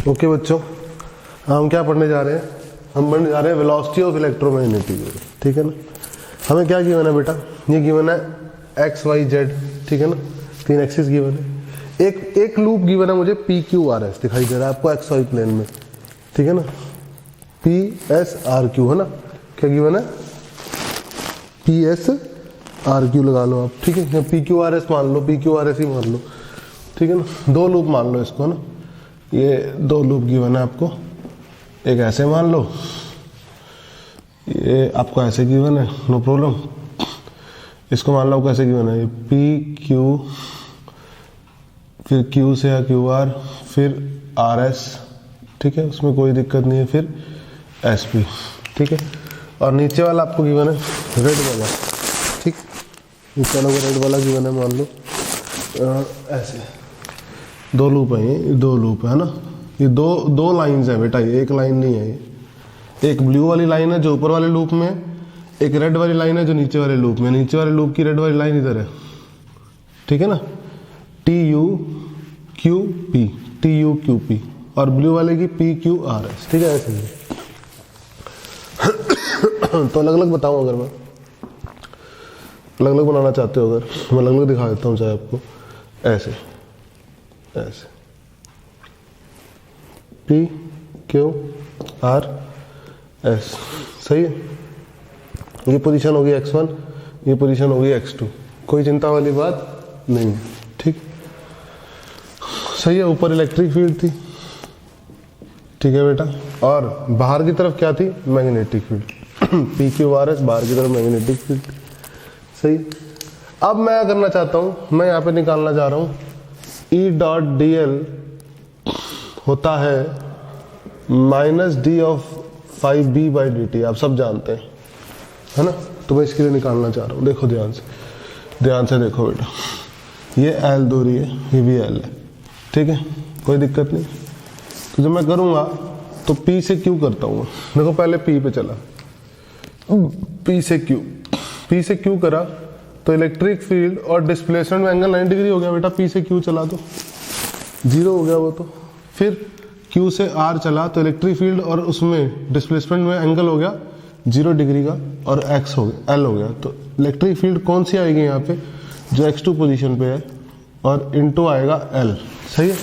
Okay बच्चों, हम क्या पढ़ने जा रहे हैं? हम पढ़ने जा रहे हैं वेलोसिटी ऑफ इलेक्ट्रोमैग्नेटिक वेव। ठीक है ना। हमें क्या गिवन है बेटा? ये गिवन है एक्स वाई जेड। ठीक है ना, 3 एक्सिस गिवन है। एक लूप गिवन है मुझे पी क्यू आर एस, दिखाई दे रहा है आपको एक्स वाई प्लेन में। ठीक है ना, पी एस आर क्यू है ना। क्या गिवन है? पी एस आर क्यू लगा लो आप। ठीक है, या पी क्यू आर एस मान लो, पी क्यू आर एस ही मान लो। ठीक है ना, 2 लूप मान लो इसको ना। ये 2 लूप गिवन है आपको, एक ऐसे मान लो, ये आपको ऐसे गिवन है, नो प्रॉब्लम। इसको मान लो कैसे गिवन है, पी क्यू, फिर क्यू से या क्यू आर, फिर आर एस। ठीक है, उसमें कोई दिक्कत नहीं है। फिर एस पी। ठीक है, और नीचे वाला आपको गिवन है रेड वाला। ठीक, नीचे वाला रेड वाला गिवन है, मान लो ऐसे 2 लूप है। ये 2 लूप है ना। ये दो लाइंस है बेटा, ये एक लाइन नहीं है। ये एक ब्लू वाली लाइन है जो ऊपर वाले लूप में, एक रेड वाली लाइन है जो नीचे वाले लूप में। नीचे वाले लूप की रेड वाली लाइन इधर है। ठीक है ना, T U Q P, T U Q P, और ब्लू वाले की पी क्यू आर एस। ठीक है, ऐसे ही। तो अलग अलग बताऊं, अगर मैं अलग अलग बनाना चाहते हो, अगर मैं अलग अलग दिखा देता हूँ चाहे आपको। ऐसे ऐसे पी क्यू आर एस, सही है। ये पोजीशन होगी x1, ये पोजीशन होगी x2, कोई चिंता वाली बात नहीं है। ठीक, सही है। ऊपर इलेक्ट्रिक फील्ड थी, ठीक है बेटा, और बाहर की तरफ क्या थी? Magnetic field. P Q R S, बाहर की तरफ मैग्नेटिक फील्ड। सही। अब मैं करना चाहता हूं, मैं यहाँ पे निकालना चाह रहा हूं ई डॉट डी एल होता है minus D of 5b by D T. आप सब जानते हैं, है ना। तो मैं इसके लिए निकालना चाह रहा हूँ। देखो ध्यान से देखो बेटा, ये एल दूरी है, ये भी एल है। ठीक है, कोई दिक्कत नहीं। तो जब मैं करूँगा तो पी से क्यू करता हूँ। देखो पहले पी पे चला, पी से क्यू करा तो इलेक्ट्रिक फील्ड और डिस्प्लेसमेंट में एंगल 90 डिग्री हो गया बेटा। पी से क्यू चला तो 0 हो गया वो तो। फिर Q से R चला तो इलेक्ट्रिक फील्ड और उसमें डिस्प्लेसमेंट में एंगल हो गया 0 डिग्री का, और X हो गया, L हो गया। तो इलेक्ट्रिक फील्ड कौन सी आएगी यहाँ पे? जो X2 पोजीशन पे है, और इनटू आएगा L। सही है।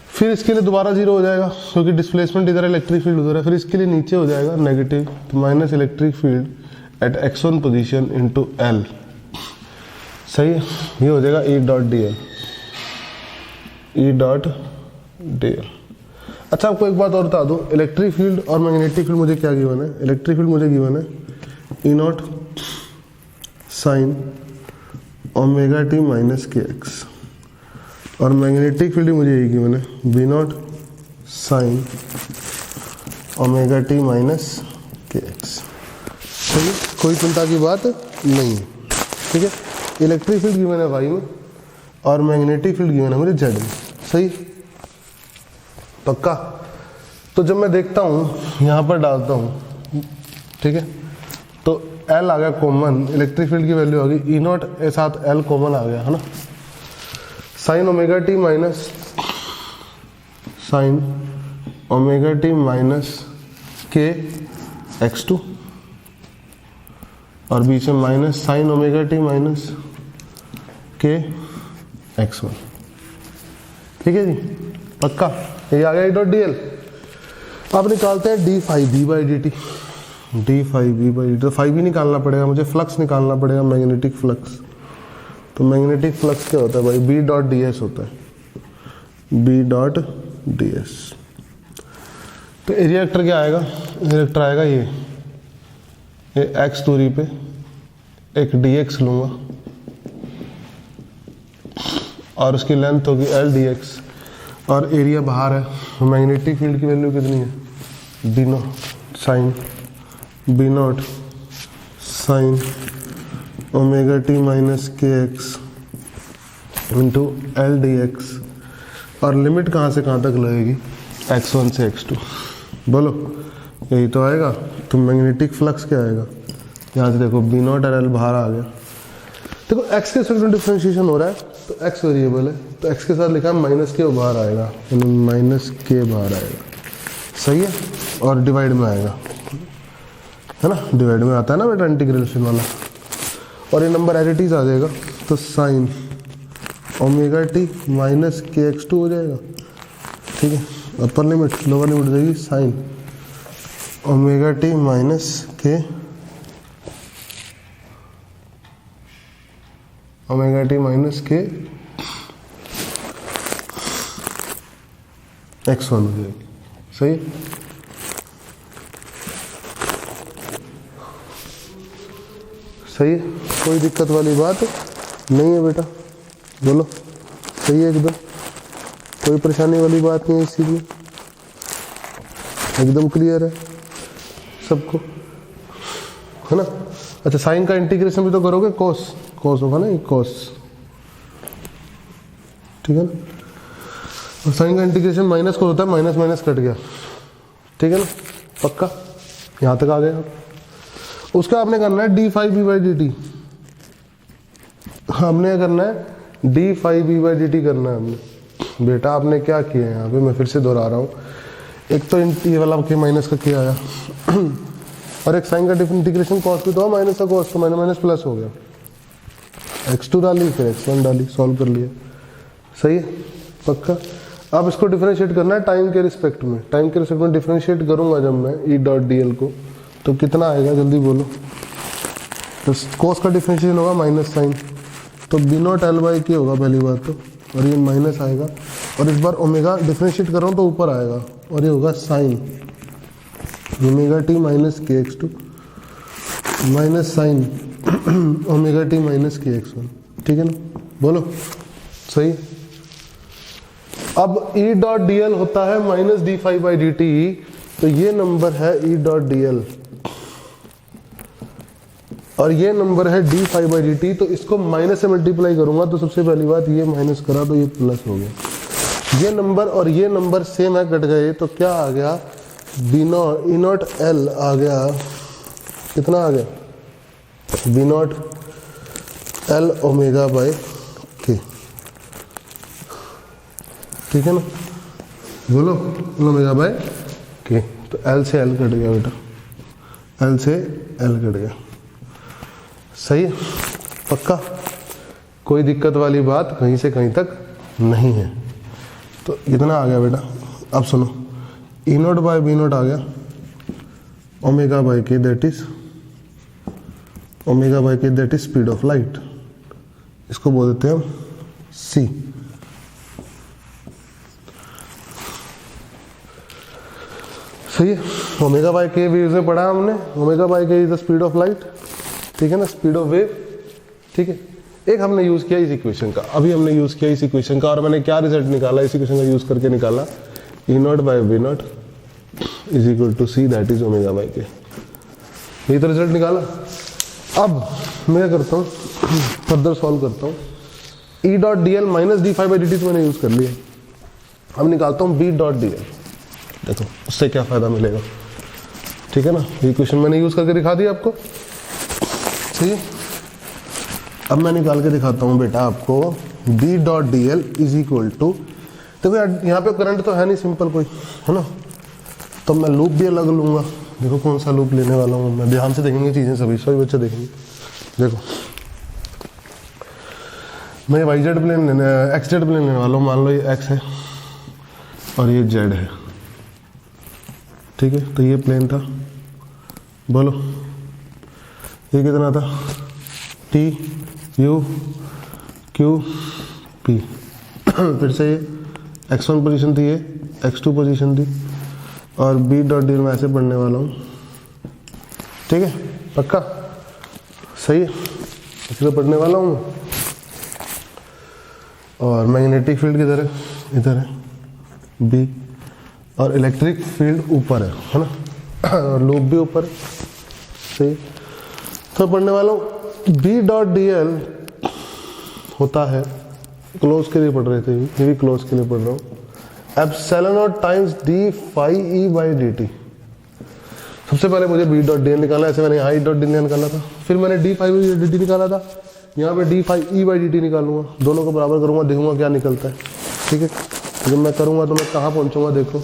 फिर इसके लिए दोबारा 0 हो जाएगा क्योंकि डिस्प्लेसमेंट इधर है, इलेक्ट्रिक फील्ड उधर है। फिर इसके लिए नीचे हो जाएगा नेगेटिव, तो minus electric field at X1 position into L। सही है, ये हो जाएगा E dot D l, E dot D l. अच्छा, आपको एक बात और बता दूं, इलेक्ट्रिक फील्ड और मैग्नेटिक फील्ड मुझे क्या गिवन है? इलेक्ट्रिक फील्ड मुझे गिवन है E nought sine omega T minus k x, और मैग्नेटिक फील्ड मुझे यही गिवन है B nought sine omega T minus k x. सही, कोई चिंता की बात नहीं है। ठीक है, इलेक्ट्रिक फील्ड गिवन है वाई में और मैग्नेटिक फील्ड गिवन है मुझे जेड में। सही, पक्का। तो जब मैं देखता हूं, यहां पर डालता हूं, ठीक है, तो L आ गया कॉमन, इलेक्ट्रिक फील्ड की वैल्यू आ गई ई नॉट के साथ L कॉमन आ गया, है ना। साइन ओमेगा टी माइनस के x2, और बीच में minus sine omega T minus के x1। ठीक है जी, पक्का। ये आ गया ई डॉट डी एल। आप निकालते हैं d phi b by D T, d phi b by D t. तो फाइव भी निकालना पड़ेगा मुझे, फ्लक्स निकालना पड़ेगा, मैग्नेटिक फ्लक्स। तो मैग्नेटिक फ्लक्स क्या होता है भाई? बी डॉट डी एस होता है, बी डॉट डी एस। तो एरिया वेक्टर क्या आएगा? एरिया वेक्टर आएगा ये एक्स दूरी पे एक डी एक्स लूंगा, और उसकी लेंथ होगी एल डी एक्स, और एरिया बाहर है। मैग्नेटिक फील्ड की वैल्यू कितनी है? B nought sine omega T minus k x into l d x, और लिमिट कहाँ से कहाँ तक लगेगी? x1 से x2। बोलो, यही तो आएगा। तो मैग्नेटिक फ्लक्स क्या आएगा? यहाँ से देखो बी नॉट और एल बाहर आ गया। देखो x के रिस्पेक्ट में डिफरेंशिएशन हो रहा है, तो x वेरिएबल है, तो x के साथ लिखा है माइनस के बाहर आएगा, यानी माइनस के बाहर आएगा, सही है। और डिवाइड में आएगा, है ना, डिवाइड में आता है ना बेटा इंटीग्रेशन वाला। और ये नंबर एज इट इज आ जाएगा, तो sign omega T minus k x to हो जाएगा, ठीक है। अपर लिमिट लोअर लिमिट जाएगी साइन ओमेगा टी माइनस के omega T minus k x one हो जाएगी, सही। सही है, कोई दिक्कत वाली बात नहीं है बेटा, बोलो सही है एकदम, कोई परेशानी वाली बात नहीं है इस चीज में, एकदम क्लियर है सबको, है ना। अच्छा साइन का इंटीग्रेशन भी तो करोगे, कोस कोस होगा ना, ये कोस, ठीक है ना। और साइन का इंटीग्रेशन माइनस को होता है, माइनस माइनस कट गया, ठीक है ना, पक्का यहां तक आ गया। उसका आपने करना है d phi b by D t, हमने करना है d phi b by D t करना है हमने। बेटा आपने क्या किया है यहाँ पे, मैं फिर से दोहरा रहा हूँ, एक तो ये वाला के माइनस का किया आया और एक साइन का इंटीग्रेशन कॉस भी तो माइनस का कॉस, तो माइनस माइनस प्लस हो गया, x2 डाली फिर x1 डाली, सॉल्व कर लिया, सही है पक्का। अब इसको डिफरेंशिएट करना है टाइम के रिस्पेक्ट में, टाइम के रिस्पेक्ट में डिफरेंशिएट करूंगा जब मैं ई डॉट डी एल को, तो कितना आएगा जल्दी बोलो। तो कोस का डिफरेंशिएशन होगा माइनस साइन, तो बी नॉट एल बाई के होगा पहली बात तो, और ये माइनस आएगा, और इस बार ओमेगा डिफरेंशिएट कर रहा हूँ तो ऊपर आएगा, और ये होगा sine omega T minus k x two minus sine omega T minus k x one, ठीक है ना, बोलो सही। अब ई डॉट डी एल होता है minus D five by D t, तो ये नंबर है ई डॉट डी एल और ये नंबर है d five by D t, तो इसको माइनस से मल्टीप्लाई करूंगा तो सबसे पहली बात ये माइनस करा तो ये प्लस हो गया, ये नंबर और ये नंबर सेम है, कट गए, तो क्या आ गया B nought E not l आ गया, कितना आ गया B naught L omega by k, ठीक है ना, बोलो ओमेगा बाय के, तो एल से एल कट गया बेटा, एल से एल कट गया, सही है पक्का, कोई दिक्कत वाली बात कहीं से कहीं तक नहीं है। तो इतना आ गया बेटा। अब सुनो, ई नोट बाय बी नोट आ गया, ओमेगा बाय के दैट इज ओमेगा बाय के that is speed of light, इसको बोल देते हैं हम सी। सही है, ओमेगा बाय के भी उसमें पढ़ा हमने, ओमेगा बाय के is the speed of light, ठीक है ना, स्पीड ऑफ वेव, ठीक है। एक हमने यूज किया इस इक्वेशन का, अभी हमने यूज किया इस इक्वेशन का, और मैंने क्या रिजल्ट निकाला इस इक्वेशन का यूज करके निकाला, E not by B nought is equal to c that is omega by k, ये तो रिजल्ट निकाला। अब मैं करता हूँ फर्दर सॉल्व करता हूँ, E dot D L minus D five by D t तो मैंने यूज कर लिया, अब निकालता हूँ बी डॉट डी एल, देखो उससे क्या फायदा मिलेगा, ठीक है ना, ये इक्वेशन मैंने यूज करके दिखा दिया आपको, ठीक है। अब मैं निकाल के दिखाता हूँ बेटा आपको, b dot D l is equal to, देखो यहाँ पे करंट तो है नहीं सिंपल कोई, है ना, तो मैं लूप भी अलग लूंगा, देखो कौन सा लूप लेने वाला हूँ मैं, ध्यान से देखेंगे चीजें, सभी बच्चे देखेंगे। देखो मैं वाई जेड प्लेन लेने, एक्स जेड प्लेन लेने वाला हूँ, मान लो ये एक्स है और ये जेड है, ठीक है, तो ये प्लेन था, बोलो ये कितना था, टी यू क्यू पी, फिर से ये x1 पोजीशन थी, ये x2 पोजीशन थी, और बी डॉट डी मैं ऐसे पढ़ने वाला हूँ, ठीक है पक्का, सही है, ऐसे पढ़ने वाला हूँ। और मैग्नेटिक फील्ड किधर है, इधर है बी, और इलेक्ट्रिक फील्ड ऊपर है ना, और लूप भी ऊपर, सही। तो पढ़ने वाला हूँ बी डॉट डी एल होता है, क्लोज के लिए पढ़ रहे थे, ये भी क्लोज के लिए पढ़ रहा हूँ, epsilon naught times d phi E by D t. सबसे पहले मुझे बी डॉट डी एल निकाला, ऐसे मैंने आई डॉट डी एल निकाला था, फिर मैंने डी फाई डी टी निकाला था, यहाँ पे D phi E by D T निकालूंगा, दोनों को बराबर करूँगा, देखूंगा क्या निकलता है। ठीक है, जब मैं करूँगा तो मैं कहाँ पहुँचूँगा, देखो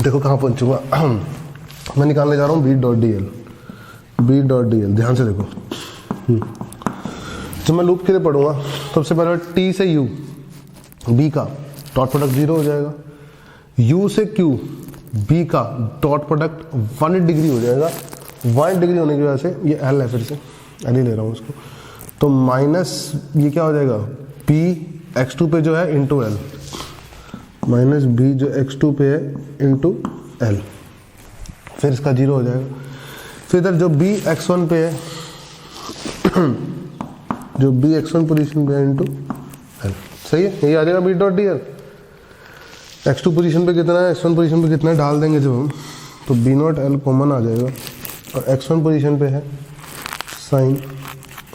देखो कहाँ पहुँचूँगा। मैं निकालने जा रहा हूँ B dot D L, B dot D L, ध्यान से देखो। जब मैं लूप के लिए पढ़ूंगा सबसे पहले टी से यू, बी का डॉट प्रोडक्ट 0 हो जाएगा, यू से क्यू, बी का डॉट प्रोडक्ट 180 डिग्री हो जाएगा। 180 डिग्री होने की वजह से ये एल है, फिर से एल ही ले रहा हूँ इसको, तो माइनस ये क्या हो जाएगा, बी x2 पे जो है इंटू एल, माइनस बी जो x2 पे है इंटू एल, फिर इसका 0 हो जाएगा। फिर इधर जो बी x1 पे है, जो बी x1 पोजीशन पे है इंटू एल, सही है, यही आ जाएगा B dot D L. x2 position पे कितना है, x1 पोजीशन पे कितना है डाल देंगे जब हम, तो बी नॉट एल कॉमन आ जाएगा, और x1 पोजीशन पे है साइन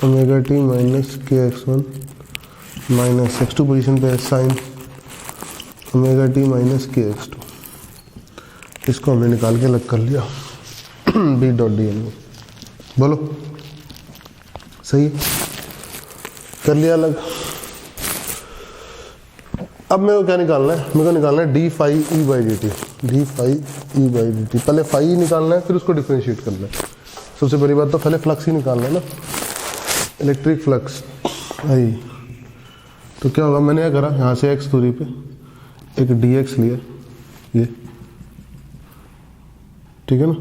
ओमेगा टी माइनस के x1 माइनस x2 पोजीशन पे है साइन ओमेगा टी माइनस के x2। इसको हमने निकाल के अलग कर लिया बी डॉट डी एल में, बोलो सही है, कर लिया अलग। अब मेरे को क्या निकालना है, मेरे को निकालना है D phi E by D T, D phi E by D T. पहले फाई निकालना है, फिर उसको डिफरेंशिएट करना है। सबसे बड़ी बात तो पहले फ्लक्स ही निकालना है ना, इलेक्ट्रिक फ्लक्स आई। तो क्या होगा, मैंने क्या करा, यहाँ से x दूरी पे एक dx लिया, ये ठीक है ना,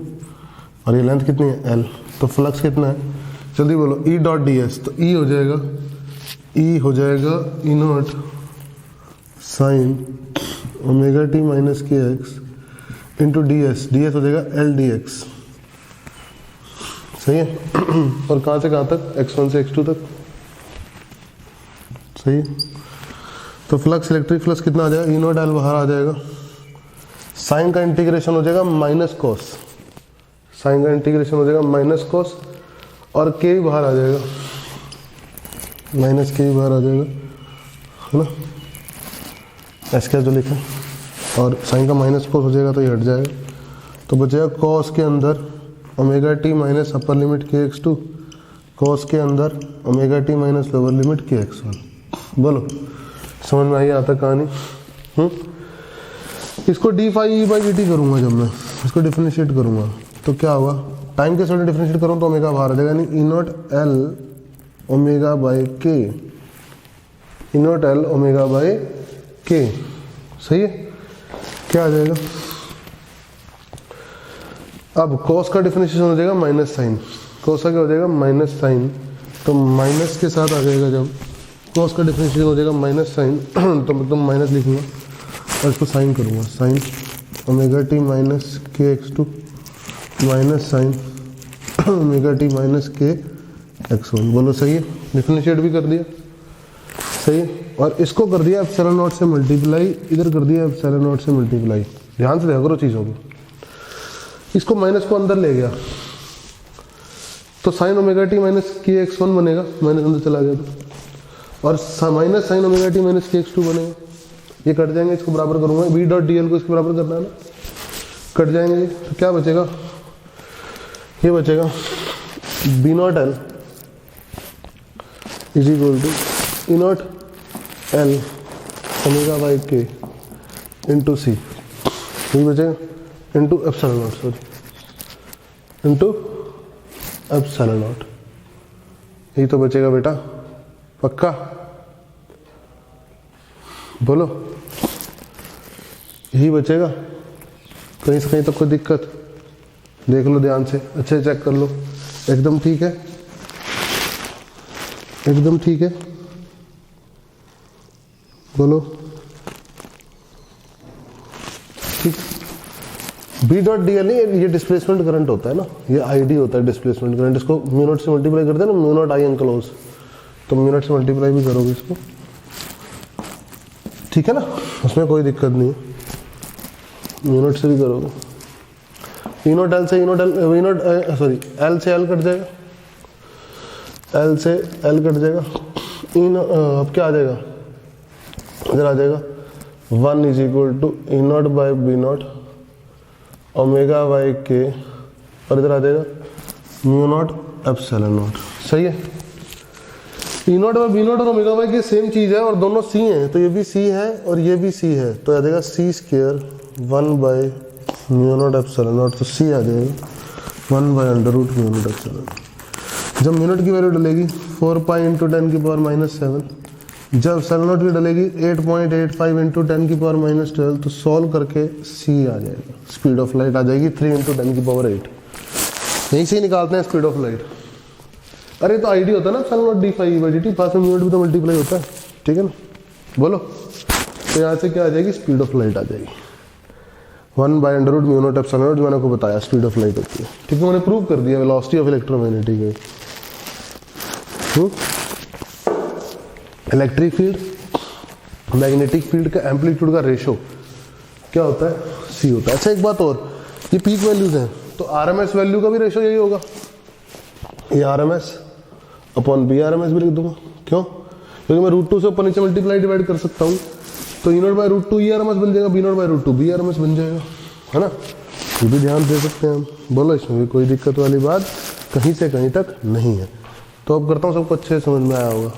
और ये लेंथ कितनी है l, तो फ्लक्स कितना है, जल्दी बोलो, E डॉट डी एस, तो E हो जाएगा, E हो जाएगा E nought sine omega T minus k x into d s, d s हो जाएगा एल डी एक्स, सही है। और कहाँ से कहाँ तक, x1 से x2 तक, सही है। तो फ्लक्स, इलेक्ट्रिक फ्लक्स कितना आ जाएगा, ई नॉट एल बाहर आ जाएगा, साइन का इंटीग्रेशन हो जाएगा माइनस कॉस, साइन का इंटीग्रेशन हो जाएगा माइनस कॉस, और के भी बाहर आ जाएगा, माइनस के भी बाहर आ जाएगा, है ना, एस क्या जो लिखा, और साइन का माइनस कॉस हो जाएगा तो ये हट जाएगा, तो बचेगा कॉस के अंदर omega T minus upper limit के x2, कॉस के अंदर omega T minus lower limit के x1। बोलो समझ में आई आता कहानी। इसको D phi E by D T करूँगा, जब मैं इसको डिफरेंशिएट करूँगा तो क्या होगा, टाइम के साथ डिफरेंशिएट करूँ तो ओमेगा बाहर आ जाएगा, यानी ई नॉट एल ओमेगा बाई के, ई नॉट एल ओमेगा बाई के, सही है। क्या आ जाएगा, अब कॉस का डिफरेंशिएशन हो जाएगा माइनस साइन, कॉस का क्या हो जाएगा माइनस साइन, तो माइनस के साथ आ जाएगा, जब कॉस का डिफरेंशिएशन हो जाएगा माइनस साइन तो मतलब माइनस लिखूंगा और इसको साइन करूँगा, साइन ओमेगा टी माइनस के x2 minus sine omega T minus के x1। बोलो सही है, डिफरेंशिएट भी कर दिया, सही है। और इसको कर दिया एप्सिलॉन नॉट से मल्टीप्लाई, इधर कर दिया एप्सिलॉन नॉट से मल्टीप्लाई, ध्यान से देखा करो चीज़ों को। इसको माइनस को अंदर ले गया तो साइन ओमेगा टी माइनस के x1 बनेगा, माइनस अंदर चला गया तो, और minus sine omega T minus के x2 बनेगा, ये कट जाएंगे, इसको बराबर करूंगा, बी डॉट डी एल को इसके बराबर करना है ना, कट जाएंगे, तो क्या बचेगा, ये बचेगा B not L is equal to E naught L omega by K into C, ये बचेगा into epsilon not, sorry into epsilon not, यही तो बचेगा बेटा, पक्का बोलो, यही बचेगा, कहीं से कहीं तक कोई दिक्कत, देख लो ध्यान से, अच्छे चेक कर लो, एकदम ठीक है, एकदम ठीक है, बोलो ठीक। बी डॉट डी एल ये डिस्प्लेसमेंट करंट होता है ना, ये आईडी होता है डिस्प्लेसमेंट करंट, इसको म्यू नॉट से मल्टीप्लाई करते हैं ना, म्यू नॉट आई एनक्लोज, तो म्यू नॉट से मल्टीप्लाई भी करोगे इसको, ठीक है ना, उसमें कोई दिक्कत नहीं है, म्यू नॉट से भी करोगे, ई नॉट एल से E not l, V nought sorry l से एल कट जाएगा, एल से एल कट जाएगा, अब क्या आ जाएगा, इधर आ जाएगा 1 is equal to E nought by B nought omega by k और इधर आ जाएगा म्यू नॉट एप्सिलॉन नॉट। सही है। E not by B not और ओमेगा बाई की सेम चीज है और दोनों सी हैं, तो ये भी सी है और ये भी सी है, तो आ जाएगा c square 1 by mu not epsilon nought, तो सी आ जाएगा 1 by under root mu not epsilon. जब म्यू नॉट की वैल्यू डलेगी 4 पाई इंटू 10 की पावर -7, जब एप्सिलॉन नॉट की डलेगी 8.85 इंटू 10 की पावर -12, तो सॉल्व करके सी आ जाएगा, स्पीड ऑफ लाइट आ जाएगी 3 इंटू 10 की पावर 8। यहीं से ही निकालते हैं स्पीड ऑफ लाइट। अरे तो आईडी होता है ना एप्सिलॉन नॉट d/dt, पास में म्यू नॉट भी तो मल्टीप्लाई होता है, ठीक है ना, बोलो। तो यहाँ से क्या आ जाएगी, स्पीड ऑफ लाइट आ जाएगी 1 by under root mu not epsilon not, जो मैंने आपको बताया स्पीड ऑफ लाइट होती है, ठीक है। मैंने प्रूव कर दिया velocity of electromagnetic wave. Electric field magnetic field का एम्पलीट्यूड का रेशो क्या होता है, सी होता है। अच्छा एक बात और, ये पीक वैल्यूज हैं, तो आरएमएस वैल्यू का भी रेशो यही होगा, ये आरएमएस अपॉन बी आरएमएस भी लिख दूंगा। क्यों? क्योंकि मैं √2 से ऊपर नीचे मल्टीप्लाई डिवाइड कर सकता हूँ, तो E not by √2 E RMS बन जाएगा, B not by √2 B RMS बन जाएगा, है ना। ये भी ध्यान दे सकते हैं हम। बोलो, इसमें भी कोई दिक्कत वाली बात कहीं से कहीं तक नहीं है। तो अब करता हूँ, सबको अच्छे से समझ में आया होगा।